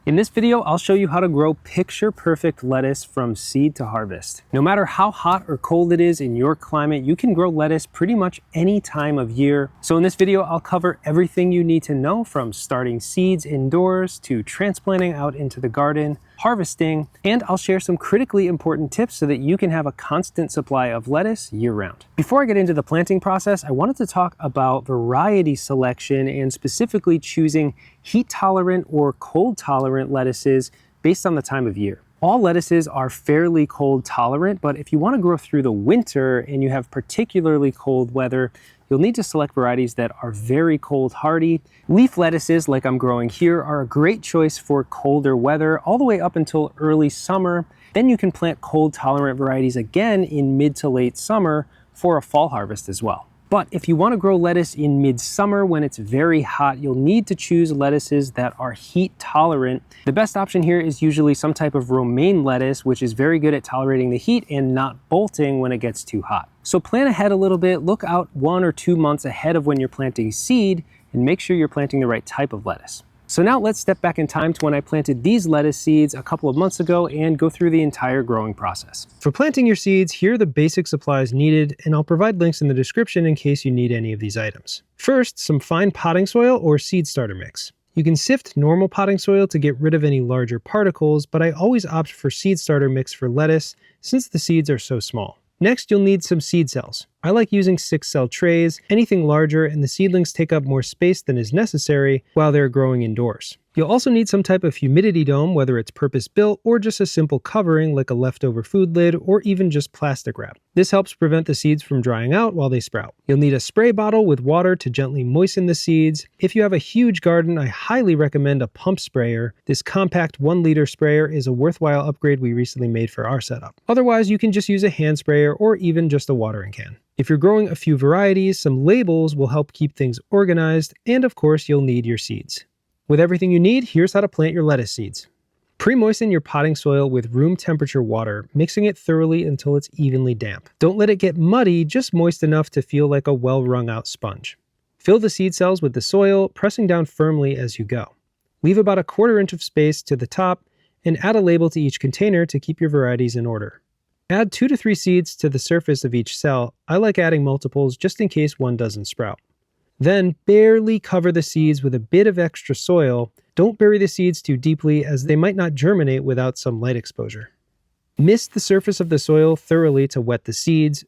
In this video, I'll show you how to grow picture-perfect lettuce from seed to harvest. No matter how hot or cold it is in your climate, you can grow lettuce pretty much any time of year. So in this video, I'll cover everything you need to know from starting seeds indoors to transplanting out into the garden, harvesting, and I'll share some critically important tips so that you can have a constant supply of lettuce year-round. Before I get into the planting process, I wanted to talk about variety selection and specifically choosing heat-tolerant or cold-tolerant lettuces based on the time of year. All lettuces are fairly cold tolerant, but if you want to grow through the winter and you have particularly cold weather, you'll need to select varieties that are very cold hardy. Leaf lettuces, like I'm growing here, are a great choice for colder weather all the way up until early summer. Then you can plant cold tolerant varieties again in mid to late summer for a fall harvest as well. But if you want to grow lettuce in midsummer when it's very hot, you'll need to choose lettuces that are heat tolerant. The best option here is usually some type of romaine lettuce, which is very good at tolerating the heat and not bolting when it gets too hot. So plan ahead a little bit, look out 1 or 2 months ahead of when you're planting seed, and make sure you're planting the right type of lettuce. So now let's step back in time to when I planted these lettuce seeds a couple of months ago and go through the entire growing process. For planting your seeds, here are the basic supplies needed, and I'll provide links in the description in case you need any of these items. First, some fine potting soil or seed starter mix. You can sift normal potting soil to get rid of any larger particles, but I always opt for seed starter mix for lettuce since the seeds are so small. Next, you'll need some seed cells. I like using 6-cell trays. Anything larger and the seedlings take up more space than is necessary while they're growing indoors. You'll also need some type of humidity dome, whether it's purpose-built or just a simple covering like a leftover food lid or even just plastic wrap. This helps prevent the seeds from drying out while they sprout. You'll need a spray bottle with water to gently moisten the seeds. If you have a huge garden, I highly recommend a pump sprayer. This compact 1-liter sprayer is a worthwhile upgrade we recently made for our setup. Otherwise, you can just use a hand sprayer or even just a watering can. If you're growing a few varieties, some labels will help keep things organized, and of course, you'll need your seeds. With everything you need, here's how to plant your lettuce seeds. Pre-moisten your potting soil with room temperature water, mixing it thoroughly until it's evenly damp. Don't let it get muddy, just moist enough to feel like a well-wrung out sponge. Fill the seed cells with the soil, pressing down firmly as you go. Leave about 1/4 inch of space to the top and add a label to each container to keep your varieties in order. Add 2 to 3 seeds to the surface of each cell. I like adding multiples just in case one doesn't sprout. Then barely cover the seeds with a bit of extra soil. Don't bury the seeds too deeply as they might not germinate without some light exposure. Mist the surface of the soil thoroughly to wet the seeds.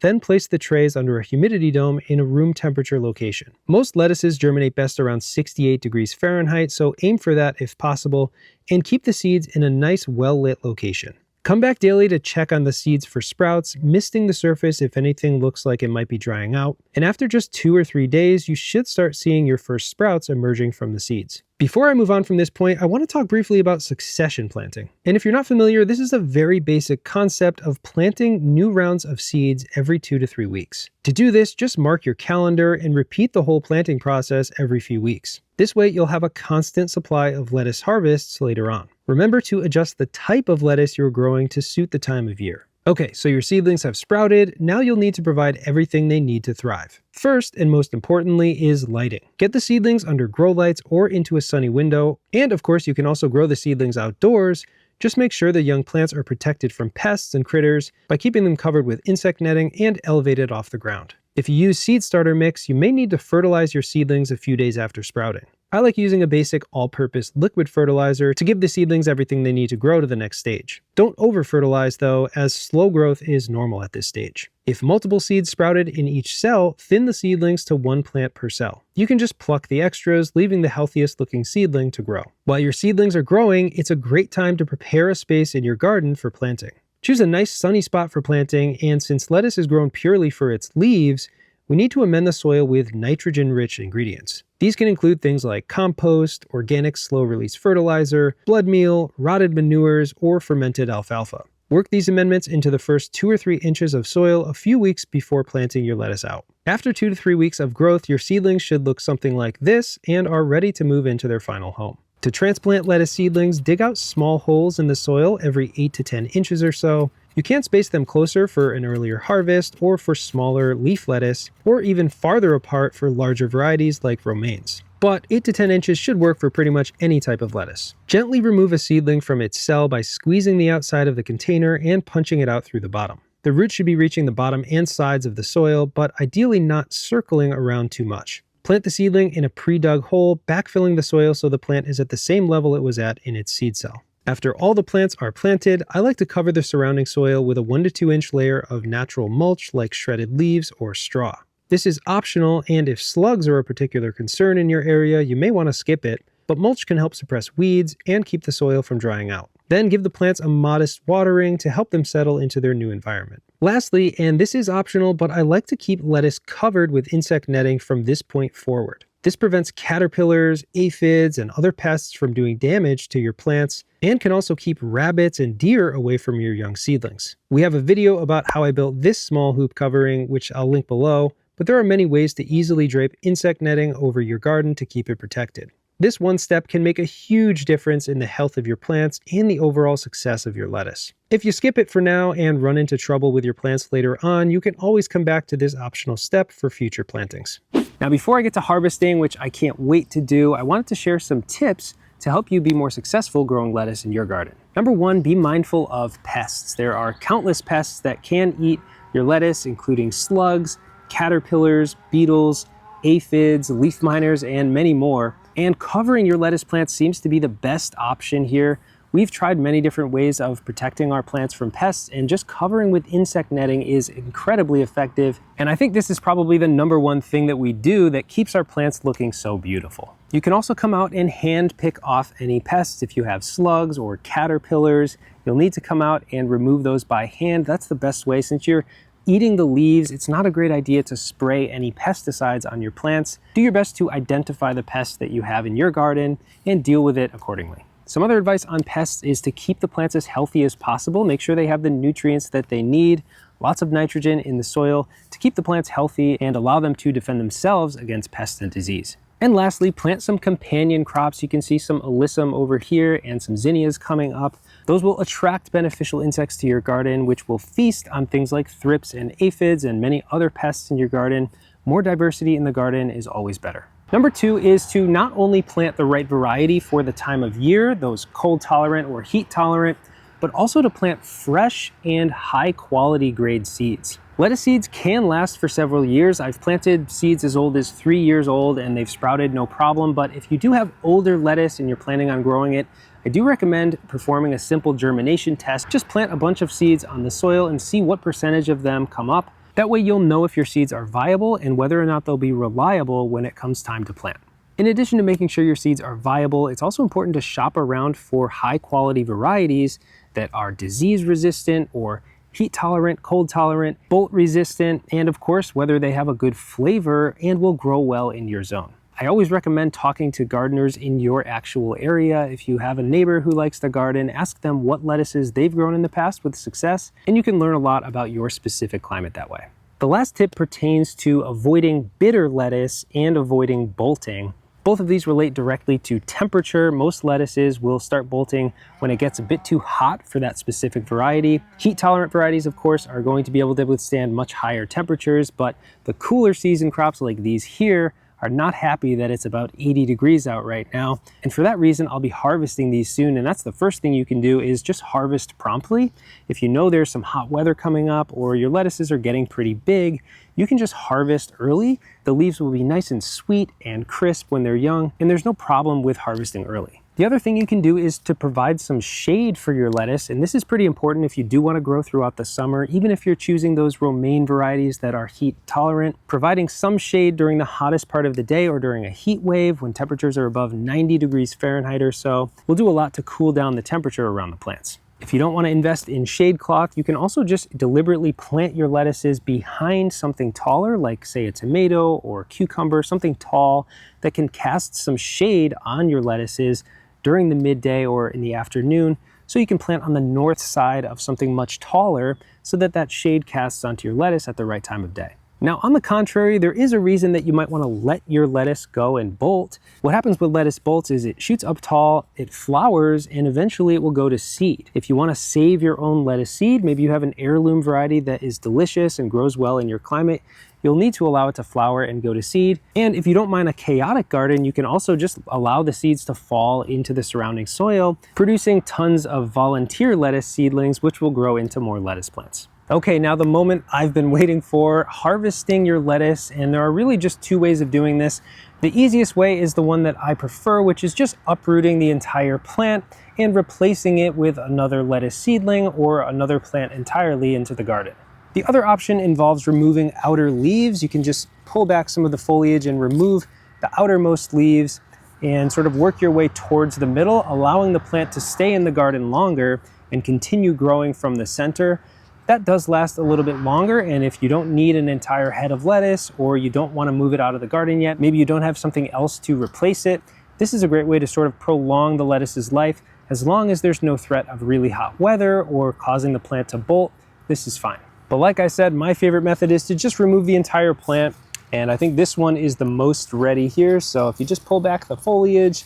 Then place the trays under a humidity dome in a room temperature location. Most lettuces germinate best around 68 degrees Fahrenheit, so aim for that if possible, and keep the seeds in a nice well-lit location. Come back daily to check on the seeds for sprouts, misting the surface if anything looks like it might be drying out. And after just 2 or 3 days, you should start seeing your first sprouts emerging from the seeds. Before I move on from this point, I want to talk briefly about succession planting. And if you're not familiar, this is a very basic concept of planting new rounds of seeds every 2 to 3 weeks. To do this, just mark your calendar and repeat the whole planting process every few weeks. This way, you'll have a constant supply of lettuce harvests later on. Remember to adjust the type of lettuce you're growing to suit the time of year. Okay, so your seedlings have sprouted. Now you'll need to provide everything they need to thrive. First, and most importantly, is lighting. Get the seedlings under grow lights or into a sunny window. And of course, you can also grow the seedlings outdoors. Just make sure the young plants are protected from pests and critters by keeping them covered with insect netting and elevated off the ground. If you use seed starter mix, you may need to fertilize your seedlings a few days after sprouting. I like using a basic all-purpose liquid fertilizer to give the seedlings everything they need to grow to the next stage. Don't over-fertilize though, as slow growth is normal at this stage. If multiple seeds sprouted in each cell, thin the seedlings to 1 plant per cell. You can just pluck the extras, leaving the healthiest looking seedling to grow. While your seedlings are growing, it's a great time to prepare a space in your garden for planting. Choose a nice sunny spot for planting, and since lettuce is grown purely for its leaves, we need to amend the soil with nitrogen-rich ingredients. These can include things like compost, organic slow-release fertilizer, blood meal, rotted manures, or fermented alfalfa. Work these amendments into the first 2 or 3 inches of soil a few weeks before planting your lettuce out. After 2 to 3 weeks of growth, your seedlings should look something like this and are ready to move into their final home. To transplant lettuce seedlings, dig out small holes in the soil every 8 to 10 inches or so. You can space them closer for an earlier harvest or for smaller leaf lettuce, or even farther apart for larger varieties like romaines. but 8 to 10 inches should work for pretty much any type of lettuce. Gently remove a seedling from its cell by squeezing the outside of the container and punching it out through the bottom. The roots should be reaching the bottom and sides of the soil, but ideally not circling around too much. Plant the seedling in a pre-dug hole, backfilling the soil so the plant is at the same level it was at in its seed cell. After all the plants are planted, I like to cover the surrounding soil with a 1 to 2 inch layer of natural mulch like shredded leaves or straw. This is optional, and if slugs are a particular concern in your area, you may want to skip it, but mulch can help suppress weeds and keep the soil from drying out. Then give the plants a modest watering to help them settle into their new environment. Lastly, and this is optional, but I like to keep lettuce covered with insect netting from this point forward. This prevents caterpillars, aphids, and other pests from doing damage to your plants, and can also keep rabbits and deer away from your young seedlings. We have a video about how I built this small hoop covering, which I'll link below, but there are many ways to easily drape insect netting over your garden to keep it protected. This one step can make a huge difference in the health of your plants and the overall success of your lettuce. If you skip it for now and run into trouble with your plants later on, you can always come back to this optional step for future plantings. Now, before I get to harvesting, which I can't wait to do, I wanted to share some tips to help you be more successful growing lettuce in your garden. Number one, be mindful of pests. There are countless pests that can eat your lettuce, including slugs, caterpillars, beetles, aphids, leaf miners, and many more. And covering your lettuce plants seems to be the best option here. We've tried many different ways of protecting our plants from pests, and just covering with insect netting is incredibly effective. And I think this is probably the number one thing that we do that keeps our plants looking so beautiful. You can also come out and hand pick off any pests. If you have slugs or caterpillars, you'll need to come out and remove those by hand. That's the best way. Since you're eating the leaves, it's not a great idea to spray any pesticides on your plants. Do your best to identify the pests that you have in your garden and deal with it accordingly. Some other advice on pests is to keep the plants as healthy as possible. Make sure they have the nutrients that they need, lots of nitrogen in the soil to keep the plants healthy and allow them to defend themselves against pests and disease. And lastly, plant some companion crops. You can see some alyssum over here and some zinnias coming up. Those will attract beneficial insects to your garden, which will feast on things like thrips and aphids and many other pests in your garden. More diversity in the garden is always better. Number two is to not only plant the right variety for the time of year, those cold tolerant or heat tolerant, but also to plant fresh and high quality grade seeds. Lettuce seeds can last for several years. I've planted seeds as old as 3 years old and they've sprouted no problem, but if you do have older lettuce and you're planning on growing it, I do recommend performing a simple germination test. Just plant a bunch of seeds on the soil and see what percentage of them come up. That way you'll know if your seeds are viable and whether or not they'll be reliable when it comes time to plant. In addition to making sure your seeds are viable, it's also important to shop around for high quality varieties that are disease resistant or heat tolerant, cold tolerant, bolt resistant, and of course, whether they have a good flavor and will grow well in your zone. I always recommend talking to gardeners in your actual area. If you have a neighbor who likes to garden, ask them what lettuces they've grown in the past with success, and you can learn a lot about your specific climate that way. The last tip pertains to avoiding bitter lettuce and avoiding bolting. Both of these relate directly to temperature. Most lettuces will start bolting when it gets a bit too hot for that specific variety. Heat tolerant varieties, of course, are going to be able to withstand much higher temperatures, but the cooler season crops like these here are not happy that it's about 80 degrees out right now. And for that reason, I'll be harvesting these soon. And that's the first thing you can do is just harvest promptly. If you know there's some hot weather coming up or your lettuces are getting pretty big, you can just harvest early. The leaves will be nice and sweet and crisp when they're young, and there's no problem with harvesting early. The other thing you can do is to provide some shade for your lettuce, and this is pretty important if you do want to grow throughout the summer, even if you're choosing those romaine varieties that are heat tolerant. Providing some shade during the hottest part of the day or during a heat wave when temperatures are above 90 degrees Fahrenheit or so will do a lot to cool down the temperature around the plants. If you don't want to invest in shade cloth, you can also just deliberately plant your lettuces behind something taller, like say a tomato or cucumber, something tall that can cast some shade on your lettuces during the midday or in the afternoon, so you can plant on the north side of something much taller so that that shade casts onto your lettuce at the right time of day. Now, on the contrary, there is a reason that you might want to let your lettuce go and bolt. What happens with lettuce bolts is it shoots up tall, it flowers, and eventually it will go to seed. If you want to save your own lettuce seed, maybe you have an heirloom variety that is delicious and grows well in your climate, you'll need to allow it to flower and go to seed. And if you don't mind a chaotic garden, you can also just allow the seeds to fall into the surrounding soil, producing tons of volunteer lettuce seedlings, which will grow into more lettuce plants. Okay, now the moment I've been waiting for, harvesting your lettuce, and there are really just two ways of doing this. The easiest way is the one that I prefer, which is just uprooting the entire plant and replacing it with another lettuce seedling or another plant entirely into the garden. The other option involves removing outer leaves. You can just pull back some of the foliage and remove the outermost leaves and sort of work your way towards the middle, allowing the plant to stay in the garden longer and continue growing from the center. That does last a little bit longer, and if you don't need an entire head of lettuce or you don't want to move it out of the garden yet, maybe you don't have something else to replace it, this is a great way to sort of prolong the lettuce's life. As long as there's no threat of really hot weather or causing the plant to bolt, this is fine. But like I said, my favorite method is to just remove the entire plant, and I think this one is the most ready here. So if you just pull back the foliage,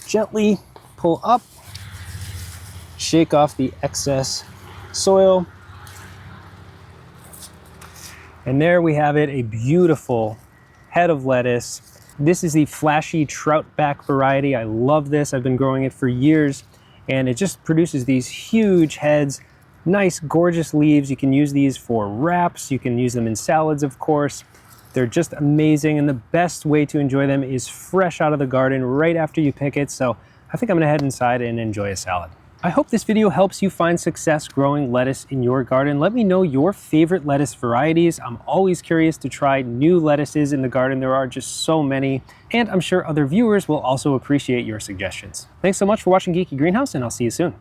gently pull up, shake off the excess soil, and there we have it, a beautiful head of lettuce. This is the flashy Trout back variety. I love this. I've been growing it for years, and it just produces these huge heads, nice, gorgeous leaves. You can use these for wraps. You can use them in salads, of course. They're just amazing, and the best way to enjoy them is fresh out of the garden right after you pick it. So I think I'm gonna head inside and enjoy a salad. I hope this video helps you find success growing lettuce in your garden. Let me know your favorite lettuce varieties. I'm always curious to try new lettuces in the garden. There are just so many, and I'm sure other viewers will also appreciate your suggestions. Thanks so much for watching Geeky Greenhouse, and I'll see you soon.